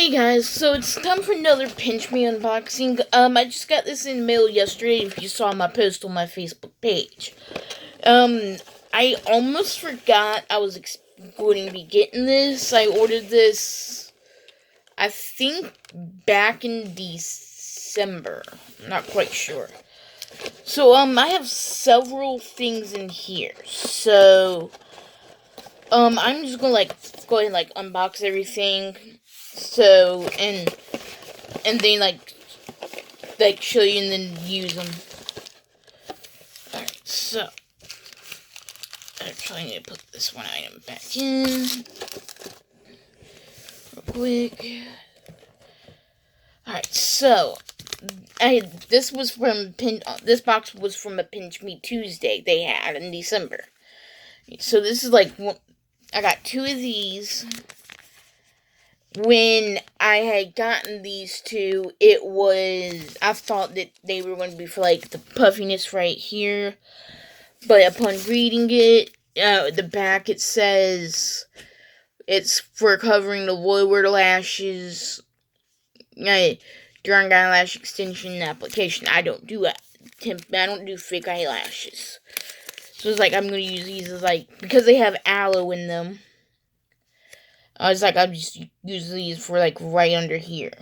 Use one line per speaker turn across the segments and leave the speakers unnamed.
Hey guys, so it's time for another Pinchme unboxing. I just got this in the mail yesterday if you saw my post on my Facebook page. I almost forgot I was going to be getting this. I ordered this, I think, back in December. I'm not quite sure. So, I have several things in here. So, I'm just gonna, go ahead and, unbox everything. So, and then show you and then use them. Alright, so I probably need to put this one item back in real quick. Alright, so this box was from a Pinchme Tuesday they had in December. So this is I got two of these. When I had gotten these two, I thought that they were going to be for, the puffiness right here. But upon reading it, the back, it says it's for covering the lower lashes during eyelash extension and application. I don't do fake eyelashes. So it's I'm going to use these because they have aloe in them. I'll just use these for, right under here.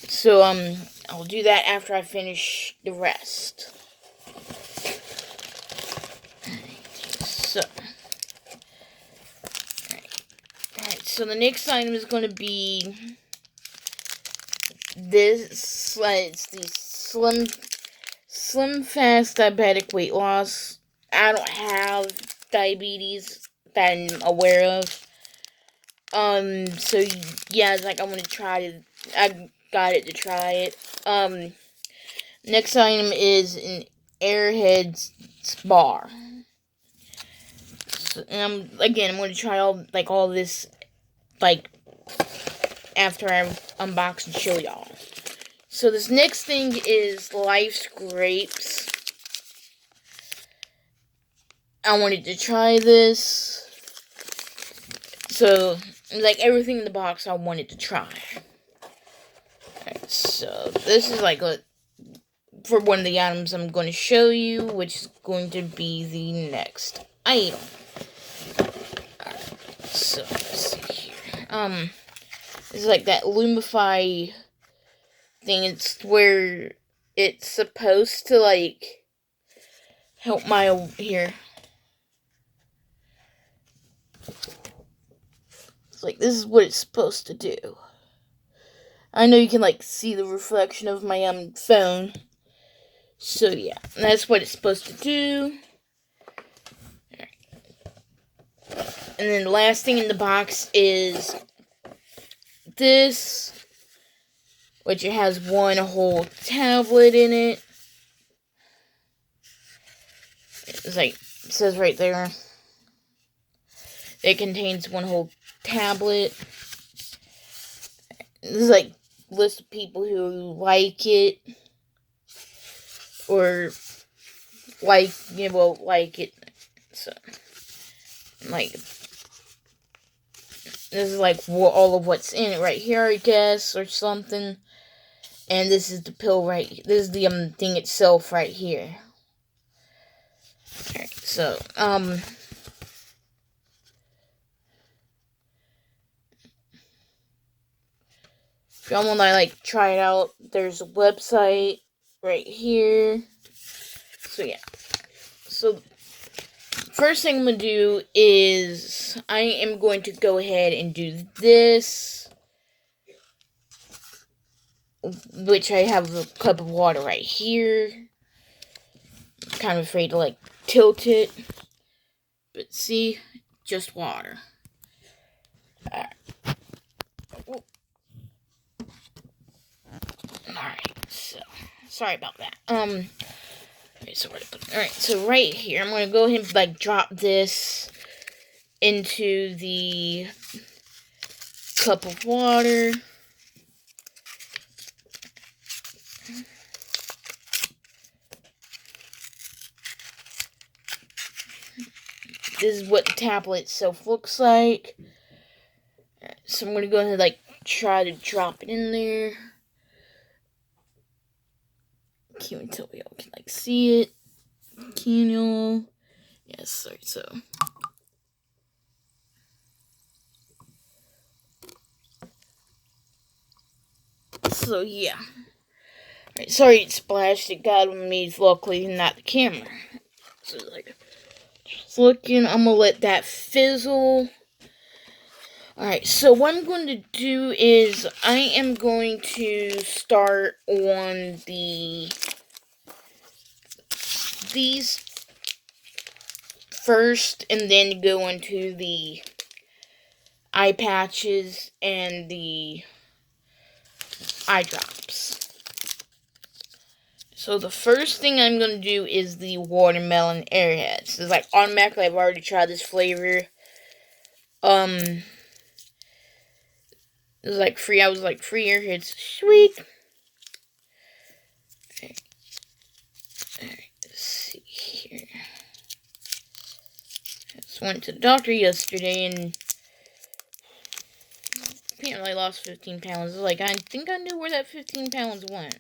So, I'll do that after I finish the rest. So. Alright, so the next item is going to be this. It's the Slim Fast Diabetic Weight Loss. I don't have diabetes that I'm aware of. So yeah, I want to try it. I got it to try it. Next item is an Airheads bar. So, and I'm going to try all this, after I unbox and show y'all. So this next thing is Life's Grapes. I wanted to try this. So, everything in the box I wanted to try. So, this is for one of the items I'm going to show you, which is going to be the next item. Alright, so, let's see here. This is that Lumify thing. It's where it's supposed to, help my, here. It's this is what it's supposed to do. I know you can, see the reflection of my, phone. So, yeah. That's what it's supposed to do. Alright. And then the last thing in the box is this, which it has one whole tablet in it. It's it says right there. It contains one whole tablet. This is list of people who like it. Or like it. So this is all of what's in it right here, I guess, or something. And this is the pill this is the thing itself right here. Alright, so if y'all want to try it out, there's a website right here. So yeah. So first thing I'm going to do is I am going to go ahead and do this, which I have a cup of water right here. I'm kind of afraid to tilt it, but see, just water. Alright, so sorry about that. Alright, so right here, I'm gonna go ahead and drop this into the cup of water. This is what the tablet itself looks like. so I'm gonna go ahead and try to drop it in there. Can't even tell y'all can see it. Can y'all? Yes, sorry, so yeah. Right, sorry it splashed, it got on me, luckily not the camera. So just looking, I'm gonna let that fizzle. Alright, so what I'm going to do is I am going to start on these first, and then go into the eye patches and the eye drops. So the first thing I'm going to do is the watermelon airheads. It's automatically, I've already tried this flavor. It was free. I was free airheads. Sweet. Alright, let's see here. I just went to the doctor yesterday and apparently I lost 15 pounds. I think I knew where that 15 pounds went.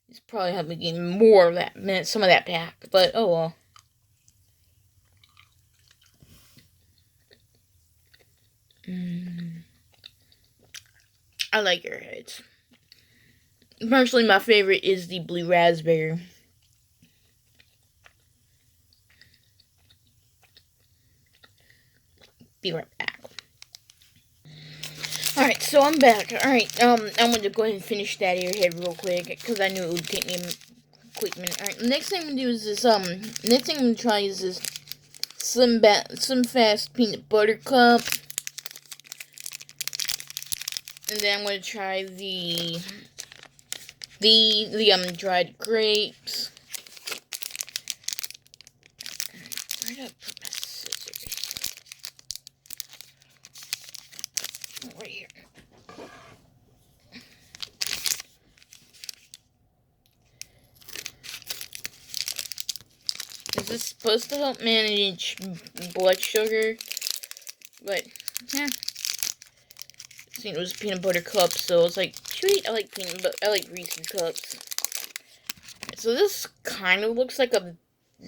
It's probably helped me gain more of that, some of that back, but oh well. I like airheads. Personally, my favorite is the blue raspberry. Be right back. Alright, so I'm back. Alright, I'm going to go ahead and finish that airhead real quick, because I knew it would take me a quick minute. Alright, next thing I'm going to do is this, next thing I'm going to try is this Slim Fast Peanut Butter Cup. And then I'm going to try the dried grapes. Where did I put my scissors? Oh, right here. Is this supposed to help manage blood sugar? But, yeah. It was a peanut butter cup, so it's sweet. I like Reese's cups. So this kind of looks like a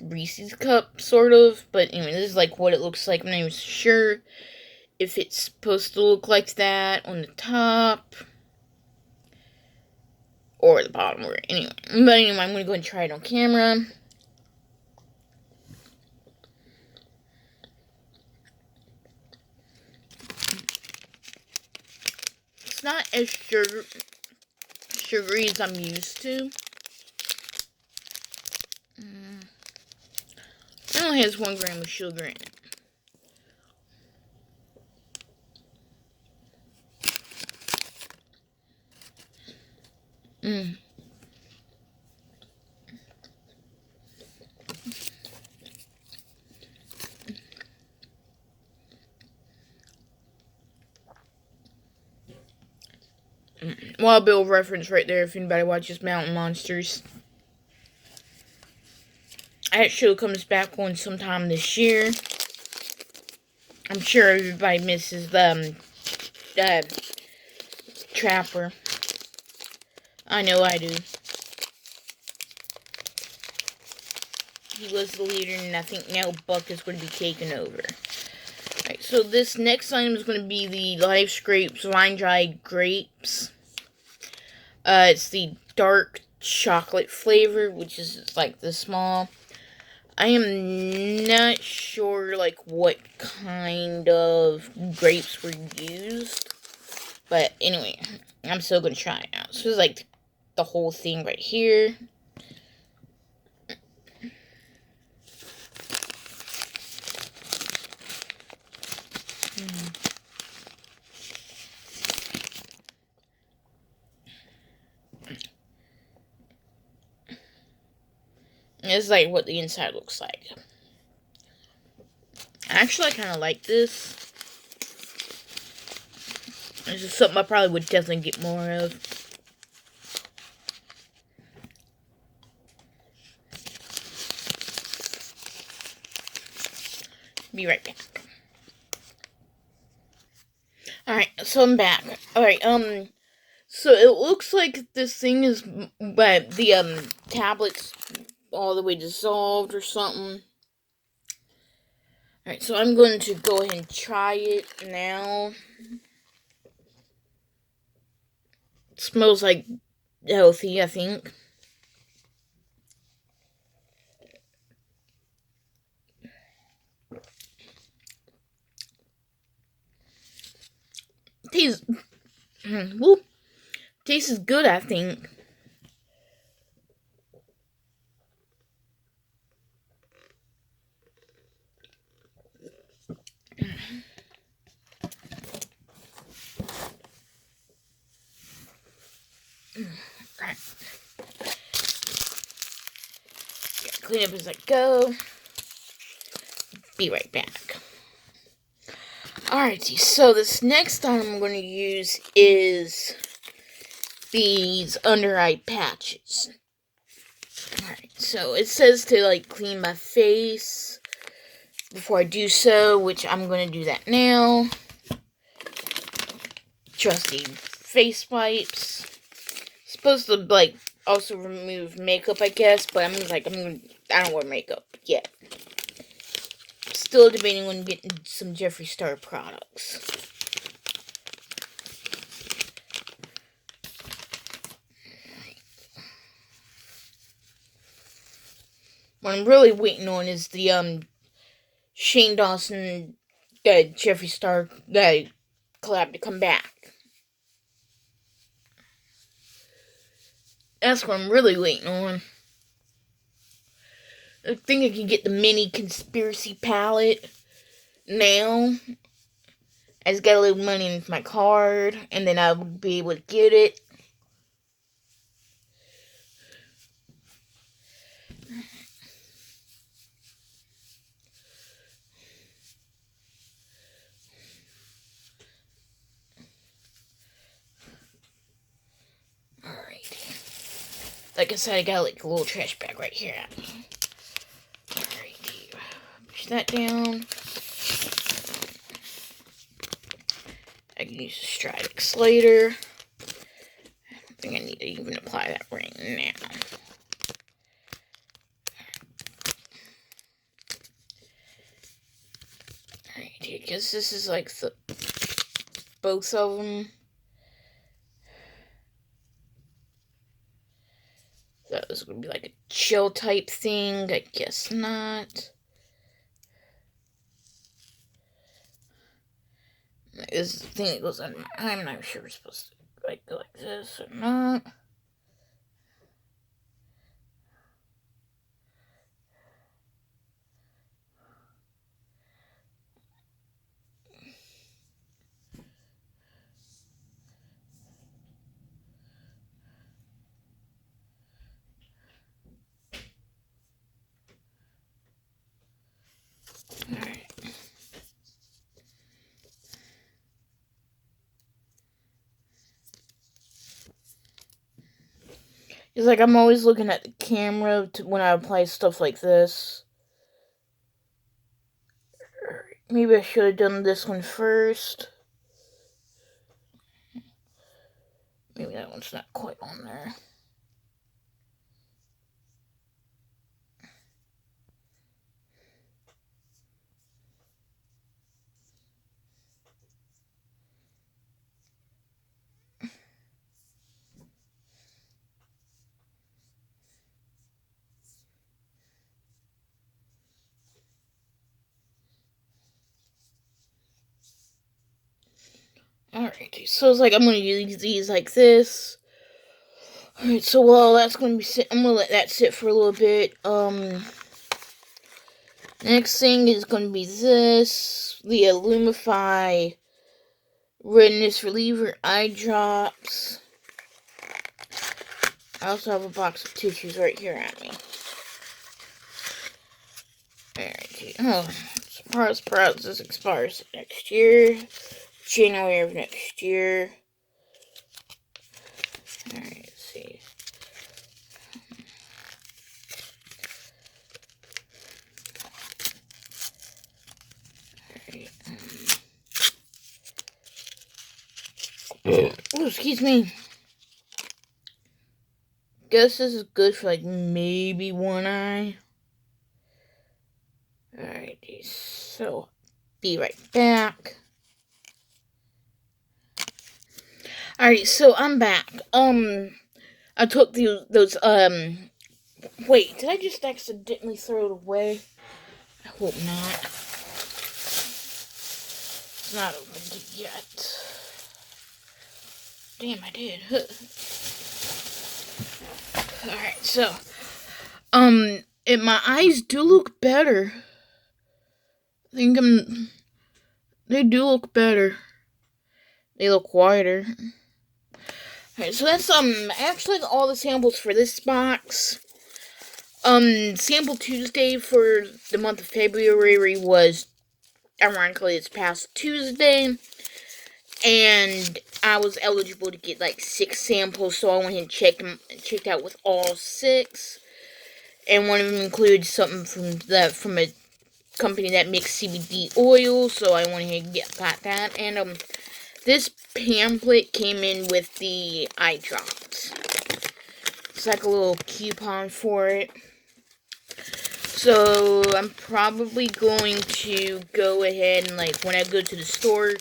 Reese's cup, sort of. But anyway, this is what it looks like. I'm not even sure if it's supposed to look like that on the top or the bottom, or anyway. But anyway, I'm gonna go and try it on camera. It's not as sugary as I'm used to. It only has 1 gram of sugar in it. Wild Bill reference right there if anybody watches Mountain Monsters. That show comes back on sometime this year. I'm sure everybody misses the Trapper. I know I do. He was the leader, and I think now Buck is going to be taken over. Alright, so this next item is going to be the Life Scrapes Line Dried Grapes. It's the dark chocolate flavor, which is the small. I am not sure what kind of grapes were used, but anyway, I'm still gonna try it out. So it's the whole thing right here. It's what the inside looks like. Actually, I kind of like this. This is something I probably would definitely get more of. Be right back. Alright, so I'm back. Alright, so it looks like this thing is, but the, tablet's all the way dissolved or something. Alright, so I'm going to go ahead and try it now. It smells like healthy, I think. Tastes, tastes good, I think. Right. Clean up as I go. Be right back. Alrighty, so this next item I'm going to use is these under eye patches. Alright, so it says to like clean my face before I do so, which I'm going to do that now. Trusty face wipes. Supposed to like also remove makeup, I guess, but I don't wear makeup yet. Still debating on getting some Jeffree Star products. What I'm really waiting on is the Shane Dawson Jeffree Star collab to come back. That's what I'm really waiting on. I think I can get the mini conspiracy palette now. I just gotta leave money in my card, and then I'll be able to get it. Alright. Like I said, I got like a little trash bag right here at me. Alright. Push that down. I can use the Stradix later. I don't think I need to even apply that right now. Alright, I guess this is like both of them. That was going to be like a chill type thing. I guess not. This is the thing that goes under my eye. I'm not sure we're supposed to like go like this or not. Alright. It's like I'm always looking at the camera when I apply stuff like this. Maybe I should have done this one first. Maybe that one's not quite on there. Alright, so it's like I'm gonna use these like this. Alright, so while that's gonna be I'm gonna let that sit for a little bit. Next thing is gonna be this, the Illumify Redness Reliever Eye Drops. I also have a box of tissues right here at me. Alright, oh, surprise, this expires next year. January of next year. Alright, let's see. Alright, oh, excuse me. Guess this is good for like maybe one eye. Alright, so be right back. Alright, so I'm back. I took those, wait, did I just accidentally throw it away? I hope not. It's not opened yet. Damn, I did. Alright, so, my eyes do look better. I think they do look better. They look wider. Alright, so that's, actually all the samples for this box. Sample Tuesday for the month of February was, ironically, this past Tuesday. And I was eligible to get, like, 6 samples, so I went ahead and checked out with all 6. And one of them includes something from a company that makes CBD oil, so I went ahead and got that. And, this pamphlet came in with the eye drops. It's like a little coupon for it. So, I'm probably going to go ahead and, like, when I go to the store,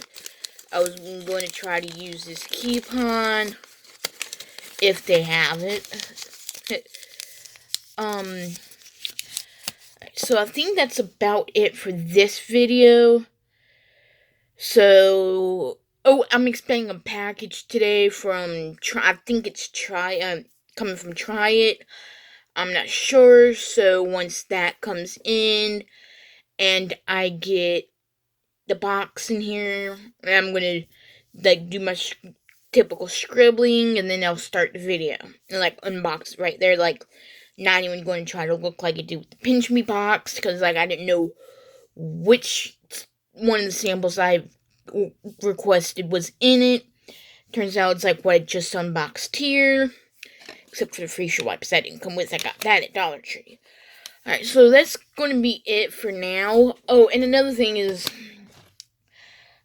I was going to try to use this coupon, if they have it. So I think that's about it for this video. So, oh, I'm expecting a package today from, I think it's coming from Try It. I'm not sure, so once that comes in, and I get the box in here, I'm gonna, like, do my typical scribbling, and then I'll start the video, and, like, unbox it right there, like, not even going to try to look like it did with the Pinchme box, because, like, I didn't know which one of the samples I requested was in it. Turns out it's, like, what I just unboxed here, except for the facial wipes that didn't come with. I got that at Dollar Tree. Alright, so that's going to be it for now. Oh, and another thing is,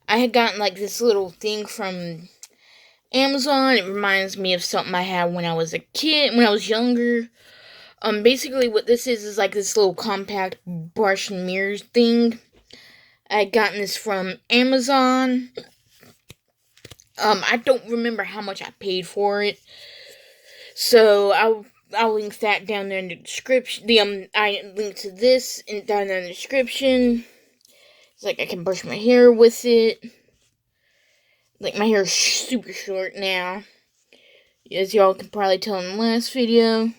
I had gotten, like, this little thing from Amazon. It reminds me of something I had when I was a kid, when I was younger. Basically what this is like this little compact brush and mirrors thing. I had gotten this from Amazon. I don't remember how much I paid for it. So, I'll link that down there in the description. I link to this down there in the description. It's like I can brush my hair with it. Like, my hair is super short now, as y'all can probably tell in the last video,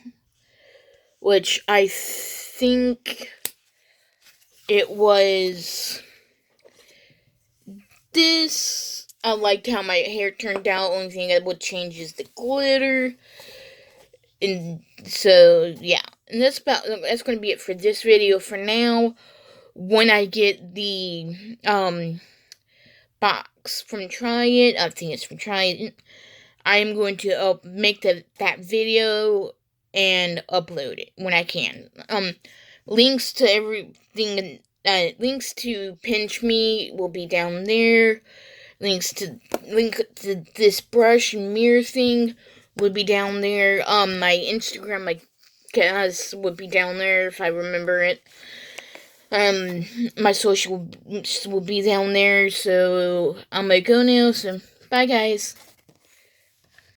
which I think it was this. I liked how my hair turned out. Only thing I would change is the glitter. And so, yeah. And that's going to be it for this video for now. When I get the, box from Try It, I think it's from Try It, I am going to make that video and upload it when I can. Links to everything, links to Pinchme will be down there. Link to this brush and mirror thing would be down there. My Instagram, my guess, would be down there if I remember it. My social will be down there, so I'm gonna go now, so bye guys.